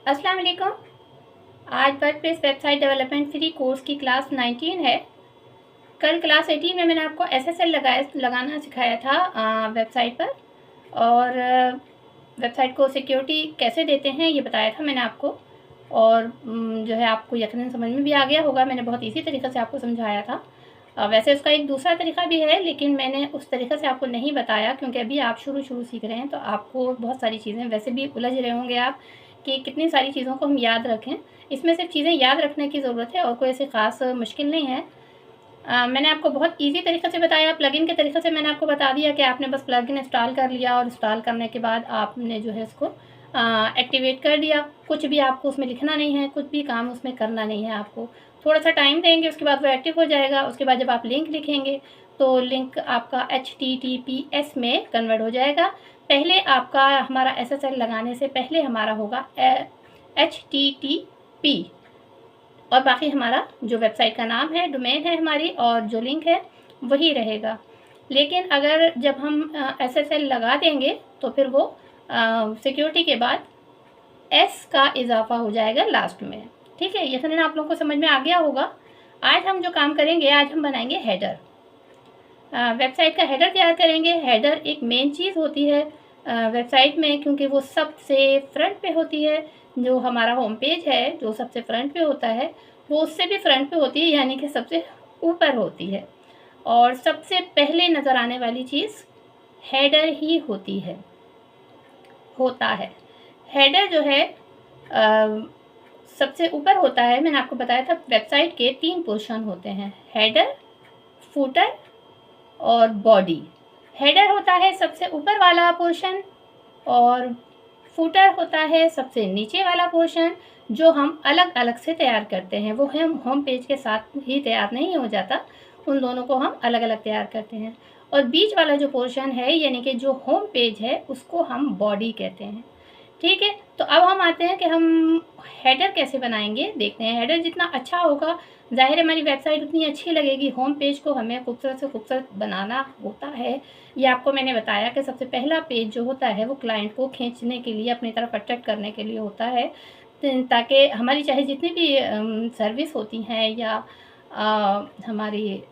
अस्सलाम वालेकुम। आज WordPress website development free course की क्लास 19 है। कल क्लास 18 में मैंने आपको एसएसएल लगाना सिखाया था वेबसाइट पर, और वेबसाइट को सिक्योरिटी कैसे देते हैं ये बताया था मैंने आपको। और जो है आपको यकीनन समझ में भी आ गया होगा, मैंने बहुत इजी तरीक़े से आपको समझाया था। वैसे उसका एक दूसरा तरीका भी है, लेकिन मैंने उस तरीक़े से आपको नहीं बताया क्योंकि अभी आप शुरू सीख रहे हैं, तो आपको बहुत सारी चीज़ें वैसे भी उलझ रहे होंगे आप कि कितनी सारी चीज़ों को हम याद रखें। इसमें सिर्फ चीज़ें याद रखने की ज़रूरत है और कोई ऐसी ख़ास मुश्किल नहीं है। मैंने आपको बहुत ईजी तरीक़े से बताया। प्लगइन के तरीक़े से मैंने आपको बता दिया कि आपने बस प्लगइन इंस्टॉल कर लिया और इंस्टॉल करने के बाद आपने जो है इसको एक्टिवेट कर दिया। कुछ भी आपको उसमें लिखना नहीं है, कुछ भी काम उसमें करना नहीं है। आपको थोड़ा सा टाइम देंगे, उसके बाद वो एक्टिव हो जाएगा। उसके बाद जब आप लिंक लिखेंगे तो लिंक आपका HTTPS में कन्वर्ट हो जाएगा। पहले आपका हमारा SSL लगाने से पहले हमारा होगा HTTP, और बाकी हमारा जो वेबसाइट का नाम है, डोमेन है हमारी, और जो लिंक है वही रहेगा। लेकिन अगर जब हम SSL लगा देंगे तो फिर वो सिक्योरिटी के बाद S का इजाफा हो जाएगा लास्ट में। ठीक है, यकीनन आप लोगों को समझ में आ गया होगा। आज हम जो काम करेंगे, आज हम बनाएंगे हेडर। वेबसाइट का हेडर तैयार करेंगे। हेडर एक मेन चीज़ होती है वेबसाइट में, क्योंकि वो सबसे फ्रंट पे होती है। जो हमारा होम पेज है जो सबसे फ्रंट पे होता है, वो उससे भी फ्रंट पे होती है, यानी कि सबसे ऊपर होती है। और सबसे पहले नज़र आने वाली चीज़ हेडर ही होती है, होता है। हेडर जो है सबसे ऊपर होता है। मैंने आपको बताया था वेबसाइट के 3 पोर्शन होते हैं, हेडर, फुटर और बॉडी। हेडर होता है सबसे ऊपर वाला पोर्शन, और फुटर होता है सबसे नीचे वाला पोर्शन, जो हम अलग अलग से तैयार करते हैं। वो हम होम पेज के साथ ही तैयार नहीं हो जाता, उन दोनों को हम अलग अलग तैयार करते हैं। और बीच वाला जो पोर्शन है, यानी कि जो होम पेज है, उसको हम बॉडी कहते हैं। ठीक है, तो अब हम आते हैं कि हम हेडर कैसे बनाएंगे। देखते हैं, हेडर जितना अच्छा होगा ज़ाहिर है हमारी वेबसाइट उतनी अच्छी लगेगी। होम पेज को हमें खूबसूरत से खूबसूरत बनाना होता है। ये आपको मैंने बताया कि सबसे पहला पेज जो होता है वो क्लाइंट को खींचने के लिए, अपनी तरफ अट्रैक्ट करने के लिए होता है, ताकि हमारी चाहे जितनी भी सर्विस होती हैं या हमारी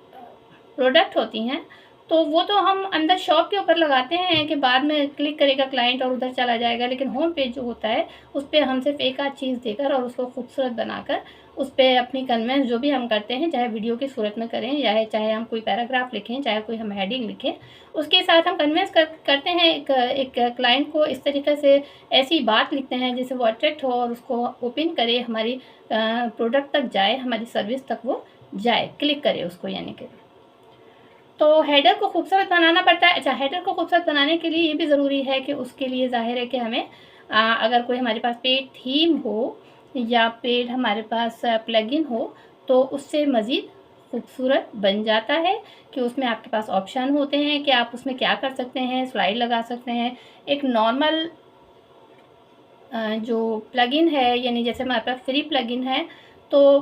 प्रोडक्ट होती हैं, तो वो तो हम अंदर शॉप के ऊपर लगाते हैं कि बाद में क्लिक करेगा क्लाइंट और उधर चला जाएगा। लेकिन होम पेज जो होता है उस पर हम सिर्फ एक आध चीज़ देकर और उसको खूबसूरत बनाकर उस पर अपनी कन्वेंस जो भी हम करते हैं, चाहे वीडियो की सूरत में करें या चाहे हम कोई पैराग्राफ लिखें, चाहे कोई हम हेडिंग लिखें, उसके साथ हम कन्वेंस करते हैं एक क्लाइंट को। इस तरीके से ऐसी बात लिखते हैं जिससे वो अट्रैक्ट हो और उसको ओपन करे, हमारी प्रोडक्ट तक जाए, हमारी सर्विस तक वो जाए, क्लिक करे उसको, यानी कि। तो हेडर को खूबसूरत बनाना पड़ता है। अच्छा, हेडर को खूबसूरत बनाने के लिए ये भी ज़रूरी है कि उसके लिए ज़ाहिर है कि हमें अगर कोई हमारे पास पेड थीम हो या पेड हमारे पास प्लगइन हो, तो उससे मज़ीद खूबसूरत बन जाता है कि उसमें आपके पास ऑप्शन होते हैं कि आप उसमें क्या कर सकते हैं, स्लाइड लगा सकते हैं। एक नॉर्मल जो प्लगइन है, यानी जैसे हमारे पास फ्री प्लगइन है, तो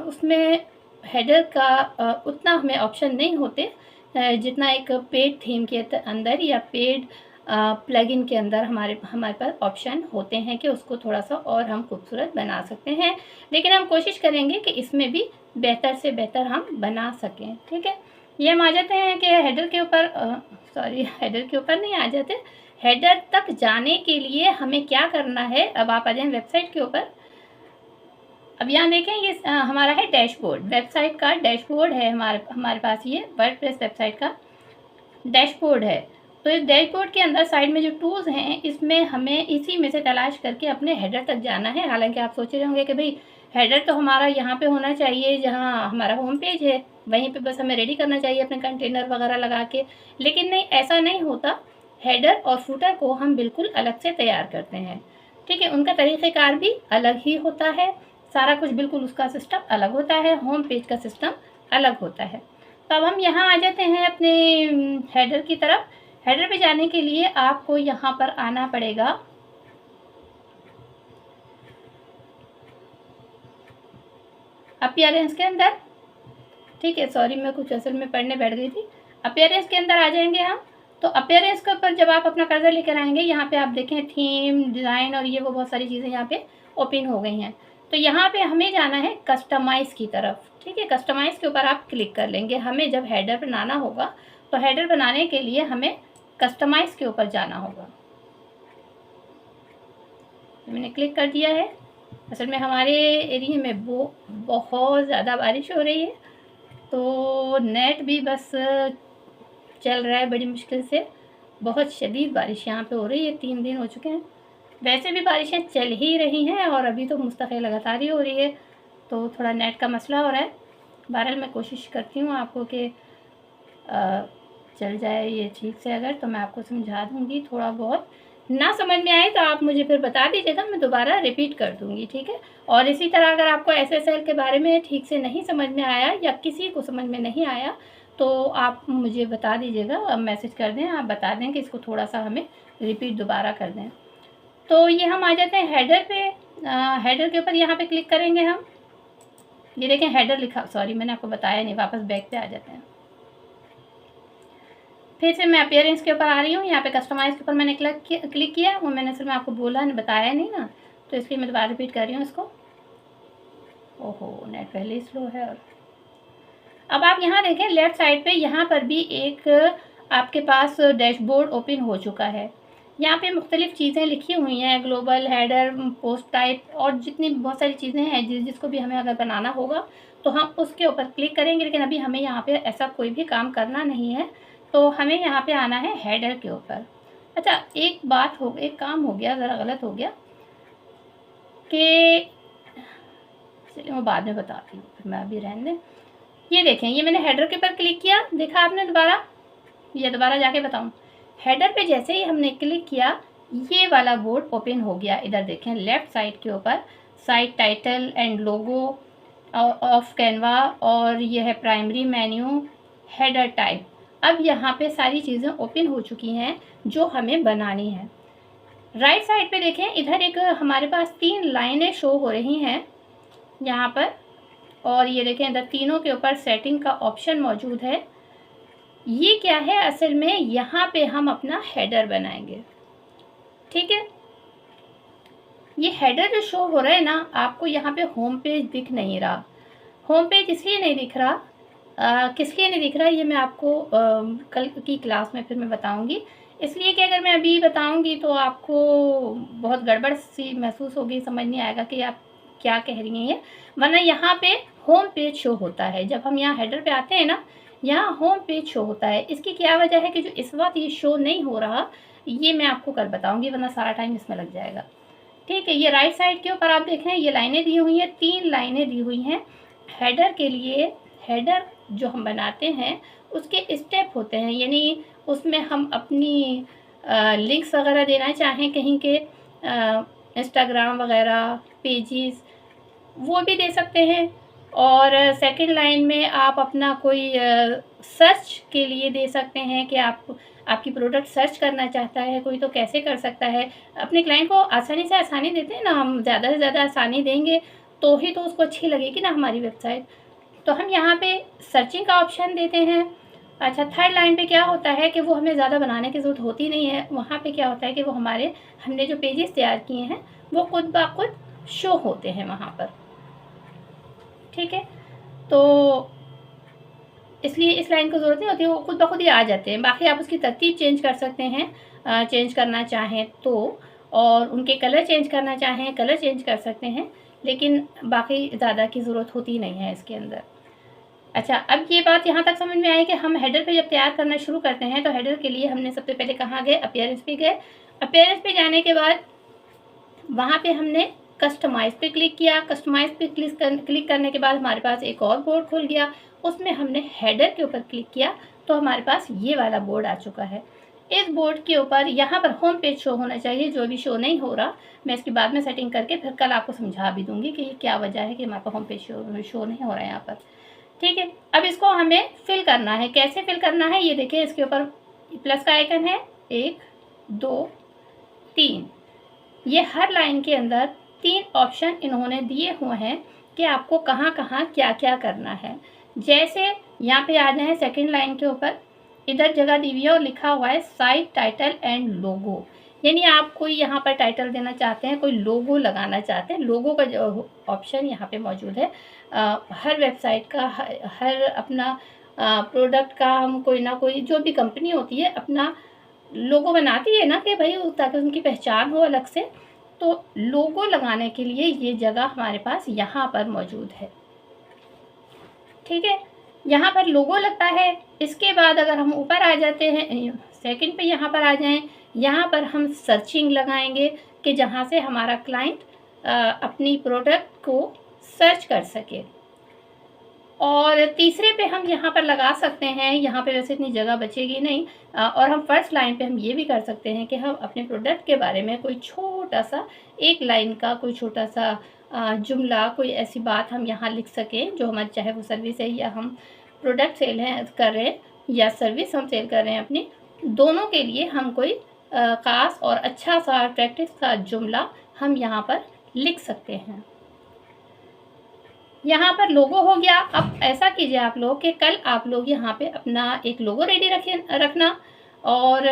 उसमें हेडर का उतना हमें ऑप्शन नहीं होते जितना एक पेड थीम के अंदर या पेड प्लगइन के अंदर हमारे पास ऑप्शन होते हैं कि उसको थोड़ा सा और हम खूबसूरत बना सकते हैं। लेकिन हम कोशिश करेंगे कि इसमें भी बेहतर से बेहतर हम बना सकें। ठीक है, ये हम आ जाते हैं कि हेडर के ऊपर, हेडर के ऊपर नहीं आ जाते, हेडर तक जाने के लिए हमें क्या करना है। अब आप आ जाएं वेबसाइट के ऊपर। अब यहाँ देखें, ये हमारा है डैशबोर्ड, वेबसाइट का डैशबोर्ड है हमारे पास। ये वर्डप्रेस वेबसाइट का डैशबोर्ड है। तो इस डैशबोर्ड के अंदर साइड में जो टूल्स हैं, इसमें हमें इसी में से तलाश करके अपने हेडर तक जाना है। हालांकि आप सोच रहे होंगे कि भाई हेडर तो हमारा यहाँ पे होना चाहिए जहाँ हमारा होम पेज है, वहीं पे बस हमें रेडी करना चाहिए अपने कंटेनर वगैरह लगा के। लेकिन नहीं, ऐसा नहीं होता। हेडर और फुटर को हम बिल्कुल अलग से तैयार करते हैं। ठीक है, उनका तरीक़ेकार भी अलग ही होता है, सारा कुछ बिल्कुल उसका सिस्टम अलग होता है, होम पेज का सिस्टम अलग होता है। तो अब हम यहाँ आ जाते हैं अपने हेडर की तरफ। हेडर पे जाने के लिए आपको यहाँ पर आना पड़ेगा अपीयरेंस के अंदर। ठीक है, सॉरी मैं कुछ असल में पढ़ने बैठ गई थी। अपीयरेंस के अंदर आ जाएंगे हम, तो अपीयरेंस के ऊपर जब आप अपना कर्सर लेकर आएंगे, यहाँ पे आप देखें थीम, डिज़ाइन और ये वो बहुत सारी चीज़ें यहाँ पे ओपन हो गई हैं। तो यहाँ पे हमें जाना है कस्टमाइज़ की तरफ। ठीक है, कस्टमाइज़ के ऊपर आप क्लिक कर लेंगे। हमें जब हेडर बनाना होगा तो हेडर बनाने के लिए हमें कस्टमाइज़ के ऊपर जाना होगा। मैंने क्लिक कर दिया है। असल में हमारे एरिया में बहुत ज़्यादा बारिश हो रही है, तो नेट भी बस चल रहा है बड़ी मुश्किल से। बहुत शदीद बारिश यहाँ पे हो रही है, 3 दिन हो चुके हैं। वैसे भी बारिशें चल ही रही हैं और अभी तो मुस्तकिल लगातार ही हो रही है, तो थोड़ा नेट का मसला हो रहा है। बहरहाल मैं कोशिश करती हूँ आपको कि चल जाए ये ठीक से। अगर तो मैं आपको समझा दूँगी, थोड़ा बहुत ना समझ में आए तो आप मुझे फिर बता दीजिएगा, मैं दोबारा रिपीट कर दूँगी। ठीक है, और इसी तरह अगर आपको SSL के बारे में ठीक से नहीं समझ में आया या किसी को समझ में नहीं आया तो आप मुझे बता दीजिएगा, मैसेज कर दें, आप बता दें कि इसको थोड़ा सा हमें रिपीट दोबारा कर दें। तो ये हम आ जाते हैं हेडर पे। हेडर के ऊपर यहाँ पे क्लिक करेंगे हम। ये देखें हेडर लिखा, सॉरी मैंने आपको बताया नहीं, वापस बैक पे आ जाते हैं। फिर से मैं अपीयरेंस के ऊपर आ रही हूँ। यहाँ पे कस्टमाइज़ के ऊपर मैंने क्लिक किया, वो मैंने असल में आपको बोला बताया नहीं ना, तो इसलिए मैं दोबारा रिपीट कर रही हूँ इसको। ओहो, नेट पहले ही स्लो है। और अब आप यहाँ देखें लेफ़्ट साइड पे यहाँ पर भी एक आपके पास डैशबोर्ड ओपन हो चुका है। यहाँ पे मुख्तलिफ़ चीज़ें लिखी हुई हैं, ग्लोबल, हेडर, पोस्ट टाइप और जितनी बहुत सारी चीज़ें हैं जिसको भी हमें अगर बनाना होगा तो हम उसके ऊपर क्लिक करेंगे। लेकिन अभी हमें यहाँ पे ऐसा कोई भी काम करना नहीं है, तो हमें यहाँ पे आना है हेडर के ऊपर। अच्छा, एक काम हो गया, ज़रा गलत हो गया कि चलिए मैं बाद में बताती हूँ, फिर मैं अभी रहने दें। ये देखें, ये मैंने हेडर के ऊपर क्लिक किया, देखा आपने दोबारा जाके बताऊँ। हेडर पे जैसे ही हमने क्लिक किया ये वाला बोर्ड ओपन हो गया। इधर देखें लेफ़्ट साइड के ऊपर site title and logo of Canva, और ये है प्राइमरी मेन्यू, हेडर टाइप। अब यहाँ पे सारी चीज़ें ओपन हो चुकी हैं जो हमें बनानी है। राइट साइड पे देखें, इधर एक हमारे पास 3 लाइनें शो हो रही हैं यहाँ पर, और ये देखें इधर तीनों के ऊपर सेटिंग का ऑप्शन मौजूद है। ये क्या है, असल में यहाँ पे हम अपना हेडर बनाएंगे। ठीक है, ये हेडर जो शो हो रहा है ना, आपको यहाँ पे होम पेज दिख नहीं रहा। होम पेज इसलिए नहीं दिख रहा, किस लिए नहीं दिख रहा ये मैं आपको कल की क्लास में फिर मैं बताऊंगी। इसलिए कि अगर मैं अभी बताऊंगी तो आपको बहुत गड़बड़ सी महसूस होगी, समझ नहीं आएगा कि आप क्या कह रही हैं। वरना यहाँ पे होम पेज शो होता है, जब हम यहाँ हेडर पे आते हैं ना, यहाँ होम पेज शो होता है। इसकी क्या वजह है कि जो इस वक्त ये शो नहीं हो रहा, ये मैं आपको कल बताऊंगी, वरना सारा टाइम इसमें लग जाएगा। ठीक है, ये राइट साइड के ऊपर आप देखें ये लाइनें दी हुई हैं, 3 लाइनें दी हुई हैं हेडर के लिए। हेडर जो हम बनाते हैं उसके स्टेप होते हैं, यानी उसमें हम अपनी लिंक्स वगैरह देना चाहें कहीं के, इंस्टाग्राम वगैरह पेजेस, वो भी दे सकते हैं। और सेकंड लाइन में आप अपना कोई सर्च के लिए दे सकते हैं कि आपकी प्रोडक्ट सर्च करना चाहता है कोई, तो कैसे कर सकता है। अपने क्लाइंट को आसानी देते हैं ना, हम ज़्यादा से ज़्यादा आसानी देंगे तो ही तो उसको अच्छी लगेगी ना हमारी वेबसाइट। तो हम यहाँ पे सर्चिंग का ऑप्शन देते हैं। अच्छा, थर्ड लाइन पे क्या होता है कि वो हमें ज़्यादा बनाने की ज़रूरत होती नहीं है। वहाँ पे क्या होता है कि वो हमने जो पेजेस तैयार किए हैं वो खुद ब खुद शो होते हैं वहाँ पर। ठीक है, तो इसलिए इस लाइन को ज़रूरत नहीं होती, वो खुद ब खुद ही आ जाते हैं। बाकी आप उसकी तरतीब चेंज कर सकते हैं, चेंज करना चाहें तो, और उनके कलर चेंज करना चाहें कलर चेंज कर सकते हैं, लेकिन बाकी ज़्यादा की ज़रूरत होती नहीं है इसके अंदर। अच्छा, अब ये बात यहाँ तक समझ में आई कि हम हेडर पे जब तैयार करना शुरू करते हैं तो हेडर के लिए हमने सबसे पहले कहाँ गए, अपीयरेंस पे गए। अपीयरेंस पे जाने के बाद वहाँ पे हमने कस्टमाइज़ पे क्लिक किया। कस्टमाइज़ पे क्लिक करने के बाद हमारे पास एक और बोर्ड खुल गया, उसमें हमने हेडर के ऊपर क्लिक किया तो हमारे पास ये वाला बोर्ड आ चुका है। इस बोर्ड के ऊपर यहाँ पर होम पेज शो होना चाहिए, जो भी शो नहीं हो रहा मैं इसकी बाद में सेटिंग करके फिर कल आपको समझा भी दूँगी कि ये क्या वजह है कि हमारे पास होम पेज शो नहीं हो रहा है यहाँ पर। ठीक है, अब इसको हमें फिल करना है। कैसे फिल करना है ये देखिए, इसके ऊपर प्लस का आइकन है, 1 2 3। ये हर लाइन के अंदर 3 ऑप्शन इन्होंने दिए हुए हैं कि आपको कहाँ कहाँ क्या क्या करना है। जैसे यहाँ पे आ जाए सेकंड लाइन के ऊपर, इधर जगह दी हुई है और लिखा हुआ है साइट टाइटल एंड लोगो, यानी आप कोई यहाँ पर टाइटल देना चाहते हैं, कोई लोगो लगाना चाहते हैं, लोगो का जो ऑप्शन यहाँ पे मौजूद है। हर वेबसाइट का हर अपना प्रोडक्ट का हम कोई ना कोई जो भी कंपनी होती है अपना लोगो बनाती है ना कि भाई ताकि उनकी पहचान हो अलग से, तो लोगो लगाने के लिए ये जगह हमारे पास यहाँ पर मौजूद है। ठीक है, यहाँ पर लोगो लगता है। इसके बाद अगर हम ऊपर आ जाते हैं सेकंड पे, यहाँ पर आ जाएं, यहाँ पर हम सर्चिंग लगाएंगे कि जहाँ से हमारा क्लाइंट अपनी प्रोडक्ट को सर्च कर सके। और तीसरे पे हम यहाँ पर लगा सकते हैं, यहाँ पे वैसे इतनी जगह बचेगी नहीं, और हम फर्स्ट लाइन पे हम ये भी कर सकते हैं कि हम अपने प्रोडक्ट के बारे में कोई छोटा सा एक लाइन का कोई छोटा सा जुमला, कोई ऐसी बात हम यहाँ लिख सकें जो हमारी, चाहे वो सर्विस है या हम प्रोडक्ट सेल कर रहे हैं या सर्विस हम सेल कर रहे हैं अपनी, दोनों के लिए हम कोई ख़ास और अच्छा सा अट्रैक्टिव सा जुमला हम यहाँ पर लिख सकते हैं। यहाँ पर लोगो हो गया। अब ऐसा कीजिए आप लोग कि कल आप लोग यहाँ पे अपना एक लोगो रेडी रखना, और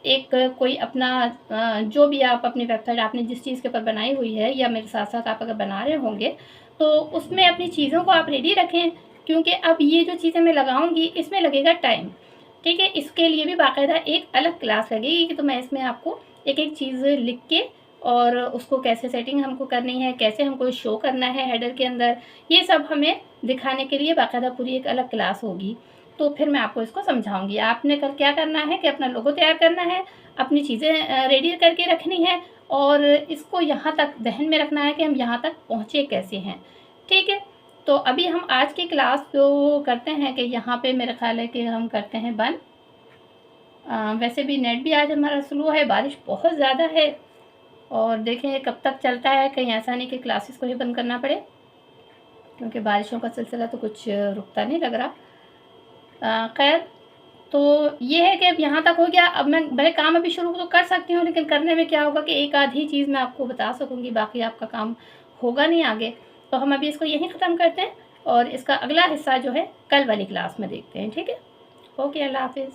एक कोई अपना जो भी आप अपनी वेबसाइट आपने जिस चीज़ के ऊपर बनाई हुई है या मेरे साथ साथ आप अगर बना रहे होंगे तो उसमें अपनी चीज़ों को आप रेडी रखें, क्योंकि अब ये जो चीज़ें मैं लगाऊंगी इसमें लगेगा टाइम। ठीक है, इसके लिए भी बाकायदा एक अलग क्लास लगेगी कि तो मैं इसमें आपको एक एक चीज़ लिख के और उसको कैसे सेटिंग हमको करनी है, कैसे हमको शो करना है हेडर के अंदर, ये सब हमें दिखाने के लिए बाकायदा पूरी एक अलग क्लास होगी। तो फिर मैं आपको इसको समझाऊंगी। आपने कल क्या करना है कि अपना लोगो तैयार करना है, अपनी चीज़ें रेडी करके रखनी है, और इसको यहाँ तक ध्यान में रखना है कि हम यहाँ तक पहुँचे कैसे हैं। ठीक है, तो अभी हम आज की क्लास जो करते हैं कि यहाँ पे मेरा ख्याल है कि हम करते हैं बंद। वैसे भी नेट भी आज हमारा स्लो है, बारिश बहुत ज़्यादा है, और देखें कब तक चलता है, कहीं ऐसा नहीं कि क्लासेस को ही बंद करना पड़े, क्योंकि बारिशों का सिलसिला तो कुछ रुकता नहीं लग रहा। खैर, तो ये है कि अब यहाँ तक हो गया। अब मैं काम अभी शुरू तो कर सकती हूँ, लेकिन करने में क्या होगा कि एक आधी चीज़ मैं आपको बता सकूँगी, बाकी आपका काम होगा नहीं आगे। तो हम अभी इसको यहीं ख़त्म करते हैं और इसका अगला हिस्सा जो है कल वाली क्लास में देखते हैं। ठीक है, ओके, अल्लाह हाफिज़।